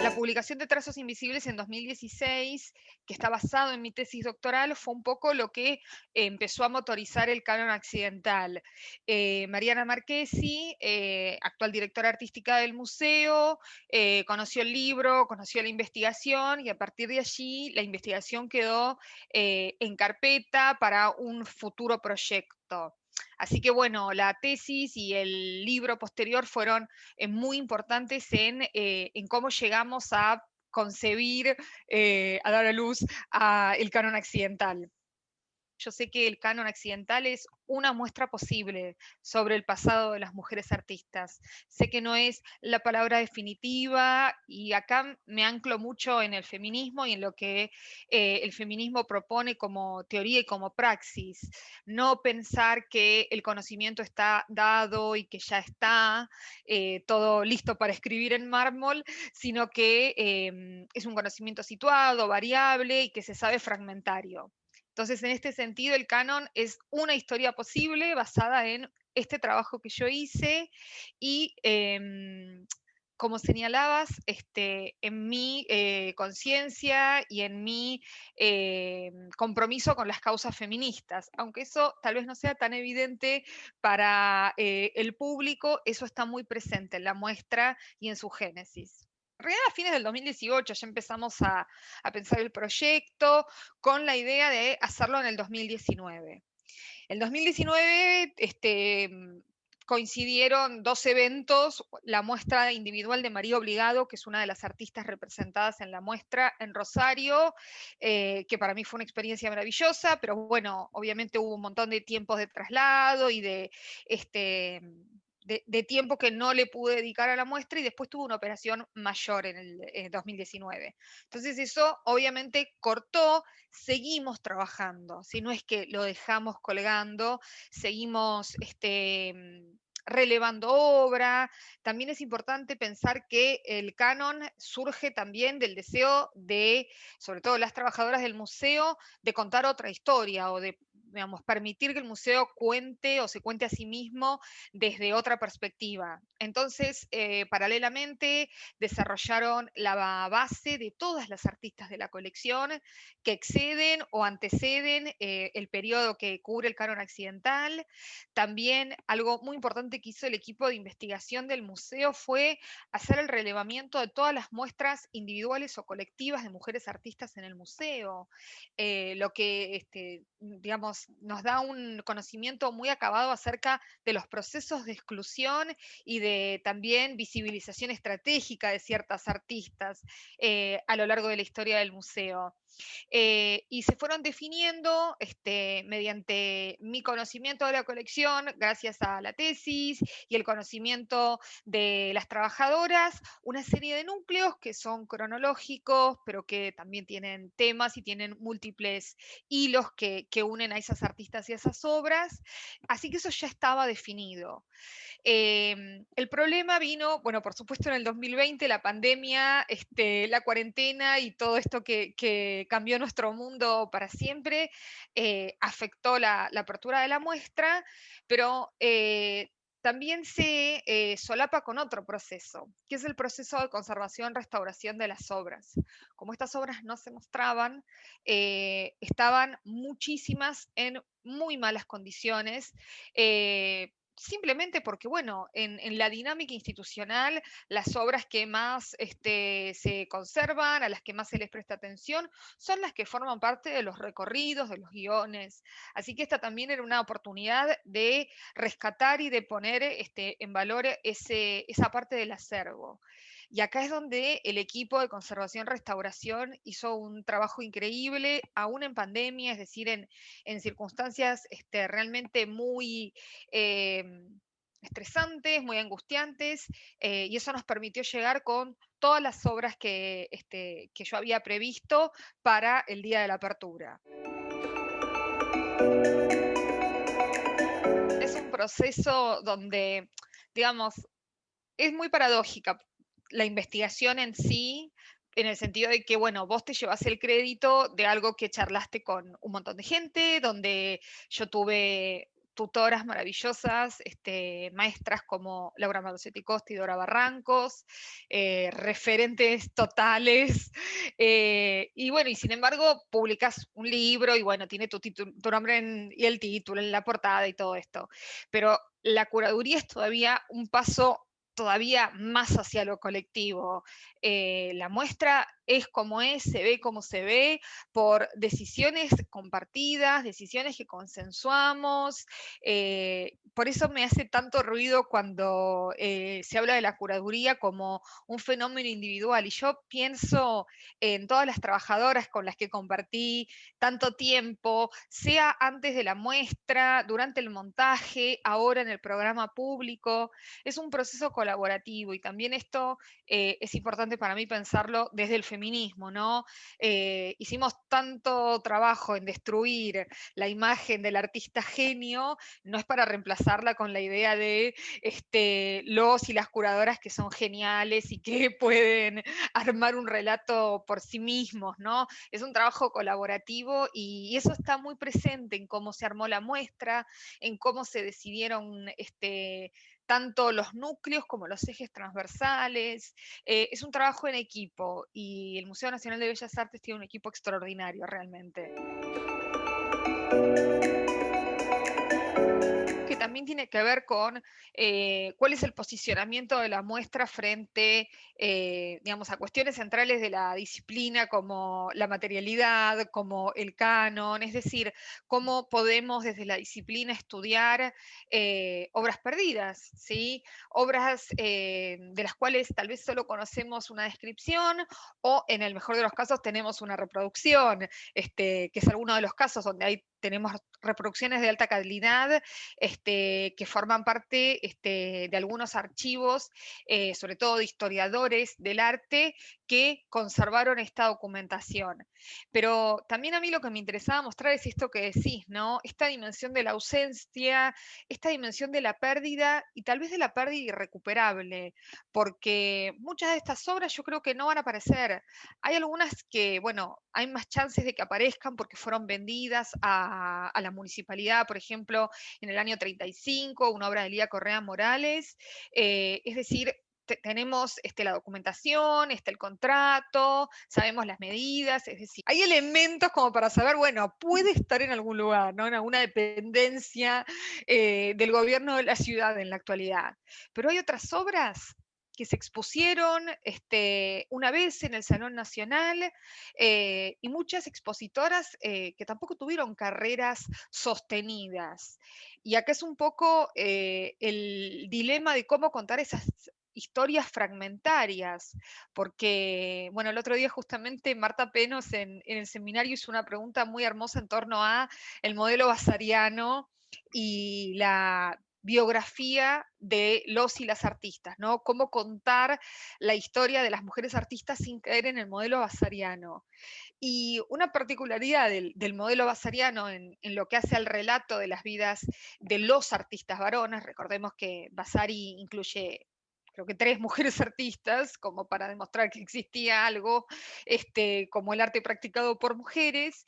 La publicación de Trazos Invisibles en 2016, que está basado en mi tesis doctoral, fue un poco lo que empezó a motorizar el canon accidental. Mariana Marchesi, actual directora artística del museo, conoció el libro, conoció la investigación y a partir de allí la investigación quedó en carpeta para un futuro proyecto. Así que bueno, la tesis y el libro posterior fueron muy importantes en cómo llegamos a concebir, a dar a luz a el canon accidental. Yo sé que el canon accidental es una muestra posible sobre el pasado de las mujeres artistas. Sé que no es la palabra definitiva y acá me anclo mucho en el feminismo y en lo que el feminismo propone como teoría y como praxis. No pensar que el conocimiento está dado y que ya está todo listo para escribir en mármol, sino que es un conocimiento situado, variable y que se sabe fragmentario. Entonces, en este sentido, el canon es una historia posible basada en este trabajo que yo hice y, como señalabas, en mi conciencia y en mi compromiso con las causas feministas. Aunque eso tal vez no sea tan evidente para el público, eso está muy presente en la muestra y en su génesis. En realidad, a fines del 2018 ya empezamos a pensar el proyecto con la idea de hacerlo en el 2019. En 2019 coincidieron dos eventos, la muestra individual de María Obligado, que es una de las artistas representadas en la muestra en Rosario, que para mí fue una experiencia maravillosa, pero bueno, obviamente hubo un montón de tiempos de traslado y de tiempo que no le pude dedicar a la muestra y después tuvo una operación mayor en el 2019. Entonces eso obviamente cortó, seguimos trabajando, si no es que lo dejamos colgando, seguimos relevando obra. También es importante pensar que el canon surge también del deseo de, sobre todo las trabajadoras del museo, de contar otra historia o de, digamos, permitir que el museo cuente o se cuente a sí mismo desde otra perspectiva. Entonces, paralelamente, desarrollaron la base de todas las artistas de la colección que exceden o anteceden el periodo que cubre el canon accidental. También algo muy importante que hizo el equipo de investigación del museo fue hacer el relevamiento de todas las muestras individuales o colectivas de mujeres artistas en el museo, lo que, digamos, nos da un conocimiento muy acabado acerca de los procesos de exclusión y de también visibilización estratégica de ciertas artistas a lo largo de la historia del museo. Y se fueron definiendo mediante mi conocimiento de la colección, gracias a la tesis y el conocimiento de las trabajadoras, una serie de núcleos que son cronológicos, pero que también tienen temas y tienen múltiples hilos que unen a esas artistas y a esas obras. Así que eso ya estaba definido. El problema vino, bueno, por supuesto en el 2020, la pandemia, la cuarentena y todo esto que cambió nuestro mundo para siempre, afectó la apertura de la muestra, pero también se solapa con otro proceso, que es el proceso de conservación-restauración de las obras. Como estas obras no se mostraban, estaban muchísimas en muy malas condiciones, simplemente porque, bueno, en la dinámica institucional, las obras que más se conservan, a las que más se les presta atención, son las que forman parte de los recorridos, de los guiones. Así que esta también era una oportunidad de rescatar y de poner en valor esa parte del acervo. Y acá es donde el equipo de conservación-restauración hizo un trabajo increíble, aún en pandemia, es decir, en circunstancias realmente muy eh, estresantes, muy angustiantes, y eso nos permitió llegar con todas las obras que yo había previsto para el día de la apertura. Es un proceso donde, digamos, es muy paradójica la investigación en sí, en el sentido de que, bueno, vos te llevas el crédito de algo que charlaste con un montón de gente, donde yo tuve tutoras maravillosas, maestras como Laura Madosetti Costa y Dora Barrancos, referentes totales, y bueno, y sin embargo publicas un libro y bueno, tiene tu nombre y el título en la portada y todo esto, pero la curaduría es todavía un paso todavía más hacia lo colectivo. La muestra es como es, se ve como se ve, por decisiones compartidas, decisiones que consensuamos. Por eso me hace tanto ruido cuando se habla de la curaduría como un fenómeno individual. Y yo pienso en todas las trabajadoras con las que compartí tanto tiempo, sea antes de la muestra, durante el montaje, ahora en el programa público. Es un proceso colaborativo y también esto es importante para mí pensarlo desde el feminismo, ¿no? Hicimos tanto trabajo en destruir la imagen del artista genio, no es para reemplazarla con la idea de los y las curadoras que son geniales y que pueden armar un relato por sí mismos, ¿no? Es un trabajo colaborativo y eso está muy presente en cómo se armó la muestra, en cómo se decidieron tanto los núcleos como los ejes transversales. Es un trabajo en equipo y el Museo Nacional de Bellas Artes tiene un equipo extraordinario realmente. Que también tiene que ver con cuál es el posicionamiento de la muestra frente, digamos, a cuestiones centrales de la disciplina como la materialidad, como el canon, es decir, cómo podemos desde la disciplina estudiar obras perdidas, ¿sí? Obras de las cuales tal vez solo conocemos una descripción o en el mejor de los casos tenemos una reproducción, que es alguno de los casos donde tenemos reproducciones de alta calidad que forman parte de algunos archivos, sobre todo de historiadores del arte, que conservaron esta documentación. Pero también a mí lo que me interesaba mostrar es esto que decís, ¿no? Esta dimensión de la ausencia, esta dimensión de la pérdida y tal vez de la pérdida irrecuperable, porque muchas de estas obras yo creo que no van a aparecer. Hay algunas que, bueno, hay más chances de que aparezcan porque fueron vendidas a la municipalidad, por ejemplo, en el año 35, una obra de Elía Correa Morales, es decir, tenemos la documentación, está el contrato, sabemos las medidas, es decir, hay elementos como para saber, bueno, puede estar en algún lugar, ¿no? En alguna dependencia del gobierno de la ciudad en la actualidad. Pero hay otras obras que se expusieron una vez en el Salón Nacional y muchas expositoras que tampoco tuvieron carreras sostenidas. Y acá es un poco el dilema de cómo contar esas historias fragmentarias, porque, bueno, el otro día justamente Marta Penos en el seminario hizo una pregunta muy hermosa en torno a el modelo basariano y la biografía de los y las artistas, ¿no? Cómo contar la historia de las mujeres artistas sin caer en el modelo basariano. Y una particularidad del modelo basariano en lo que hace al relato de las vidas de los artistas varones, recordemos que Vasari incluye creo que 3 mujeres artistas, como para demostrar que existía algo como el arte practicado por mujeres.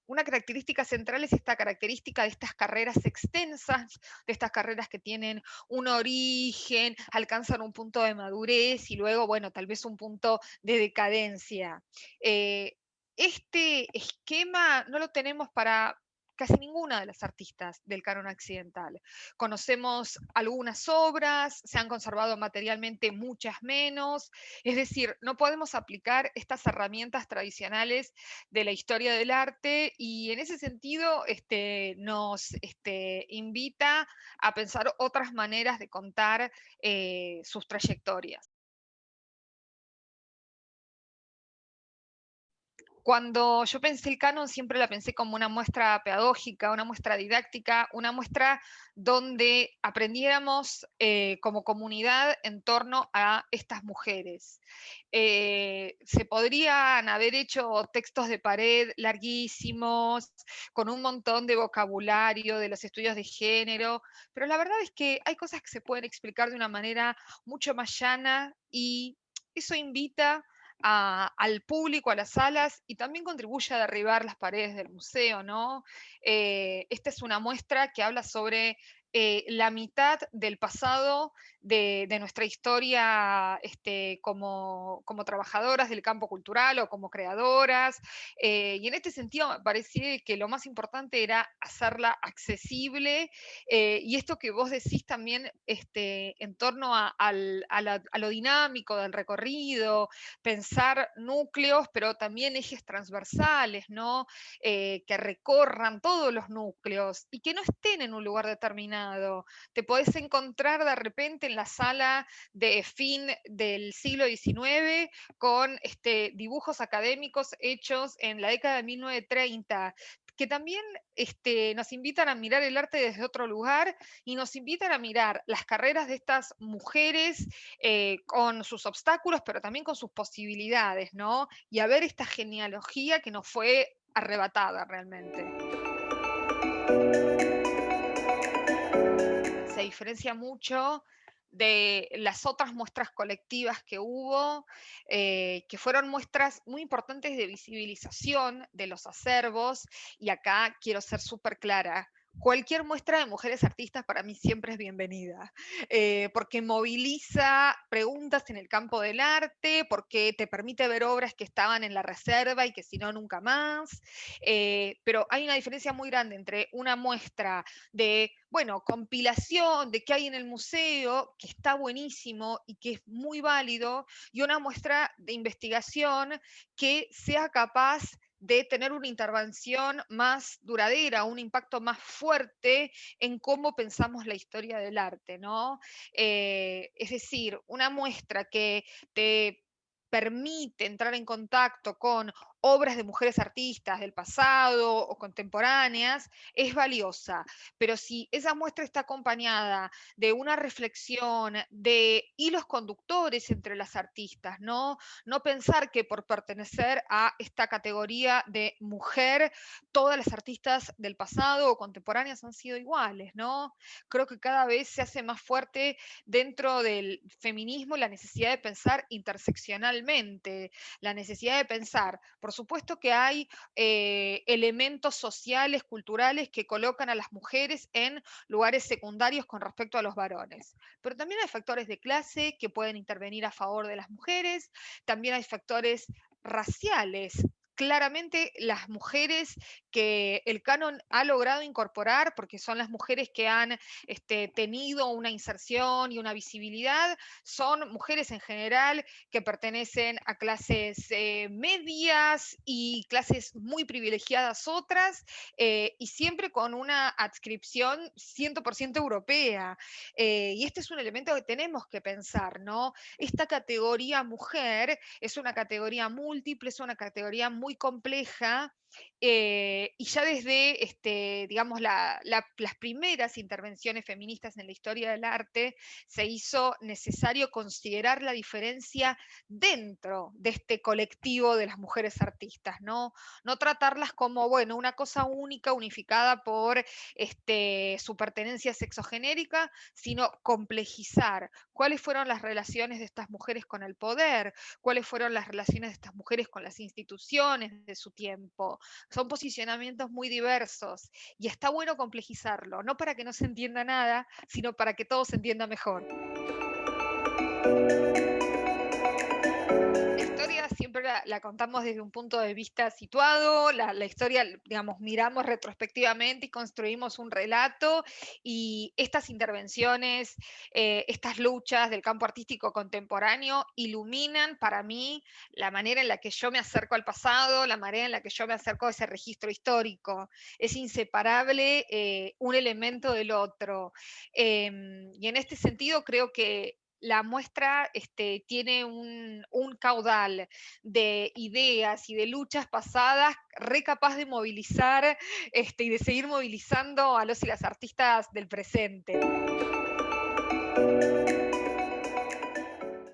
Una característica central es esta característica de estas carreras extensas, de estas carreras que tienen un origen, alcanzan un punto de madurez y luego, bueno, tal vez un punto de decadencia. Eh, este esquema no lo tenemos para casi ninguna de las artistas del canon occidental. Conocemos algunas obras, se han conservado materialmente muchas menos, es decir, no podemos aplicar estas herramientas tradicionales de la historia del arte y en ese sentido nos invita a pensar otras maneras de contar sus trayectorias. Cuando yo pensé el canon, siempre la pensé como una muestra pedagógica, una muestra didáctica, una muestra donde aprendiéramos como comunidad en torno a estas mujeres. Se podrían haber hecho textos de pared larguísimos, con un montón de vocabulario de los estudios de género, pero la verdad es que hay cosas que se pueden explicar de una manera mucho más llana y eso invita al público, a las salas, y también contribuye a derribar las paredes del museo, ¿no? Esta es una muestra que habla sobre la mitad del pasado de nuestra historia como trabajadoras del campo cultural o como creadoras. Y en este sentido me parecía que lo más importante era hacerla accesible. Y esto que vos decís también en torno a lo dinámico del recorrido, pensar núcleos, pero también ejes transversales, ¿no? Que recorran todos los núcleos y que no estén en un lugar determinado. Te podés encontrar de repente en la sala de fin del siglo XIX con dibujos académicos hechos en la década de 1930, que también nos invitan a mirar el arte desde otro lugar y nos invitan a mirar las carreras de estas mujeres con sus obstáculos, pero también con sus posibilidades, ¿no? Y a ver esta genealogía que nos fue arrebatada realmente. Se diferencia mucho de las otras muestras colectivas que hubo, que fueron muestras muy importantes de visibilización de los acervos, y acá quiero ser súper clara. Cualquier muestra de mujeres artistas para mí siempre es bienvenida, porque moviliza preguntas en el campo del arte, porque te permite ver obras que estaban en la reserva y que si no, nunca más. Pero hay una diferencia muy grande entre una muestra de, bueno, compilación de qué hay en el museo, que está buenísimo y que es muy válido, y una muestra de investigación que sea capaz de tener una intervención más duradera, un impacto más fuerte en cómo pensamos la historia del arte, ¿no? Es decir, una muestra que te permite entrar en contacto con obras de mujeres artistas del pasado o contemporáneas, es valiosa. Pero si esa muestra está acompañada de una reflexión, de hilos conductores entre las artistas, ¿no? No pensar que por pertenecer a esta categoría de mujer, todas las artistas del pasado o contemporáneas han sido iguales, ¿no? Creo que cada vez se hace más fuerte dentro del feminismo la necesidad de pensar interseccionalmente, la necesidad de pensar, por supuesto que hay elementos sociales, culturales que colocan a las mujeres en lugares secundarios con respecto a los varones, pero también hay factores de clase que pueden intervenir a favor de las mujeres, también hay factores raciales. Claramente las mujeres que el canon ha logrado incorporar, porque son las mujeres que han tenido una inserción y una visibilidad, son mujeres en general que pertenecen a clases medias y clases muy privilegiadas otras, y siempre con una adscripción 100% europea. Y este es un elemento que tenemos que pensar, ¿no? Esta categoría mujer es una categoría múltiple, es una categoría muy compleja, y ya desde, digamos, las primeras intervenciones feministas en la historia del arte, se hizo necesario considerar la diferencia dentro de este colectivo de las mujeres artistas, ¿no? No tratarlas como, bueno, una cosa única, unificada por su pertenencia sexogenérica, sino complejizar cuáles fueron las relaciones de estas mujeres con el poder, cuáles fueron las relaciones de estas mujeres con las instituciones de su tiempo. Son posicionamientos muy diversos y está bueno complejizarlo, no para que no se entienda nada, sino para que todo se entienda mejor. La historia siempre la contamos desde un punto de vista situado, la historia, digamos, miramos retrospectivamente y construimos un relato, y estas intervenciones, estas luchas del campo artístico contemporáneo iluminan para mí la manera en la que yo me acerco al pasado, la manera en la que yo me acerco a ese registro histórico. Es inseparable un elemento del otro. Y en este sentido creo que la muestra tiene un caudal de ideas y de luchas pasadas re capaz de movilizar y de seguir movilizando a los y las artistas del presente.